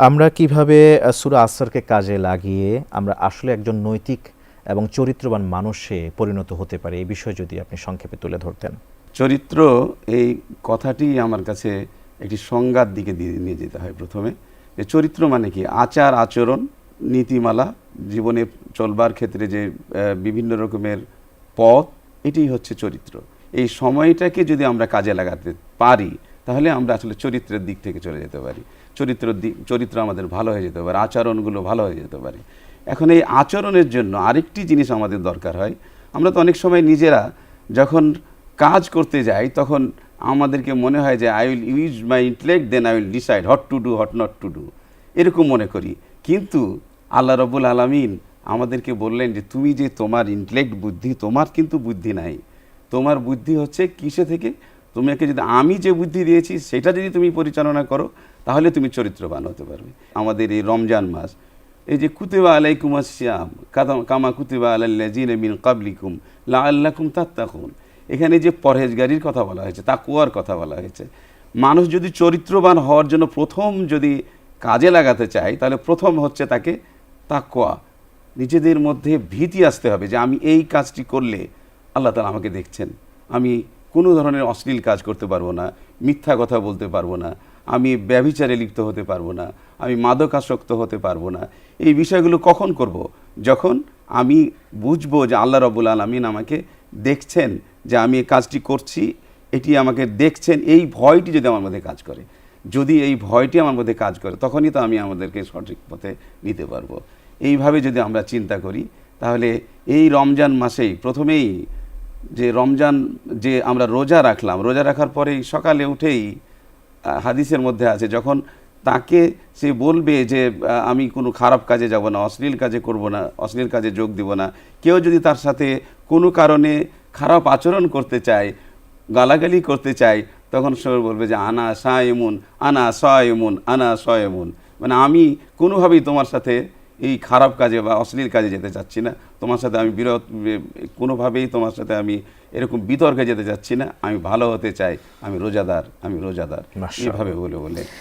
আমরা কিভাবে সূরা আসরকে কাজে লাগিয়ে আমরা আসলে একজন নৈতিক এবং চরিত্রবান মানুষে পরিণত হতে পারি, এই বিষয়ে যদি আপনি সংক্ষেপে তুলে ধরতেন। চরিত্র এই কথাটি আমার কাছে একটি সংজ্ঞার দিকে নিয়ে যেতে হয়। প্রথমে যে চরিত্র মানে কি, আচার আচরণ, নীতিমালা, জীবনে চলবার ক্ষেত্রে যে বিভিন্ন রকমের পথ, এটি হচ্ছে চরিত্র। এই সময়টাকে যদি আমরা কাজে লাগাতে পারি তাহলে আমরা আসলে চরিত্রের দিক থেকে চলে যেতে পারি। চরিত্র আমাদের ভালো হয়ে যেতে পারে, আচরণগুলো ভালো হয়ে যেতে পারে। এখন এই আচরণের জন্য আরেকটি জিনিস আমাদের দরকার হয়। আমরা তো অনেক সময় নিজেরা যখন কাজ করতে যাই তখন আমাদেরকে মনে হয় যে I will use my intellect, then I will decide what to do what not to do, এরকম মনে করি। কিন্তু আল্লাহ রাব্বুল আলামিন আমাদেরকে বললেন যে তুমি যে তোমার ইন্টেলেক্ট বুদ্ধি, তোমার কিন্তু বুদ্ধি নাই। তোমার বুদ্ধি হচ্ছে কিসে থেকে, তোমাকে যদি আমি যে বুদ্ধি দিয়েছি সেটা যদি তুমি পরিচালনা করো তাহলে তুমি চরিত্রবান হতে পারবে। আমাদের এই রমজান মাস, এই যে কুতিবা আলাইকুমাস সিয়াম কামা কুতিবা আলাল্লাযিনা মিন ক্বাবলিকুম লাআল্লাকুম তাত্তাকুন, এখানে যে পরহেজগারির কথা বলা হয়েছে, তাকওয়ার কথা বলা হয়েছে। মানুষ যদি চরিত্রবান হওয়ার জন্য প্রথম যদি কাজে লাগাতে চায় তাহলে প্রথম হচ্ছে তাকে তাকওয়া, নিজেদের মধ্যে ভীতি আসতে হবে যে আমি এই কাজটি করলে আল্লাহ তাআলা আমাকে দেখছেন, আমি কোনো ধরনের অশ্লীল কাজ করতে পারবো না, মিথ্যা কথা বলতে পারবো না, আমি ব্যভিচারে লিপ্ত হতে পারবো না, আমি মাদকাসক্ত হতে পারবো না। এই বিষয়গুলো কখন করব? যখন আমি বুঝবো যে আল্লাহ রাব্বুল আলামিন আমাকে দেখছেন, যে আমি এই কাজটি করছি, এটি আমাকে দেখছেন। এই ভয়টি যদি আমার মধ্যে কাজ করে, যদি এই ভয়টি আমার মধ্যে কাজ করে, তখনই তো আমি আমাদেরকে সঠিক পথে নিতে পারবো। এইভাবে যদি আমরা চিন্তা করি তাহলে এই রমজান মাসেই প্রথমেই যে রমজান যে আমরা রোজা রাখলাম, রোজা রাখার পরেই সকালে উঠেই হাদিসের মধ্যে আছে যখন তাকে সে বলবে যে আমি কোনো খারাপ কাজে যাব না, অশ্লীল কাজে করব না, অশ্লীল কাজে যোগ দিব না, কেউ যদি তার সাথে কোনো কারণে খারাপ আচরণ করতে চায়, গালাগালি করতে চায়, তখন সে বলবে যে আনা সায়েমুন আনা সায়েমুন আনা সায়েমুন, মানে আমি কোনোভাবেই তোমার সাথে এই খারাপ কাজে বা অশ্লীল কাজে যেতে চাচ্ছি না, তোমার সাথে আমি কোনোভাবেই তোমার সাথে আমি এরকম বিতর্কে যেতে চাচ্ছি না, আমি ভালো হতে চাই, আমি রোজাদার, আমি রোজাদার, মাশাআল্লাহ। এইভাবে বলে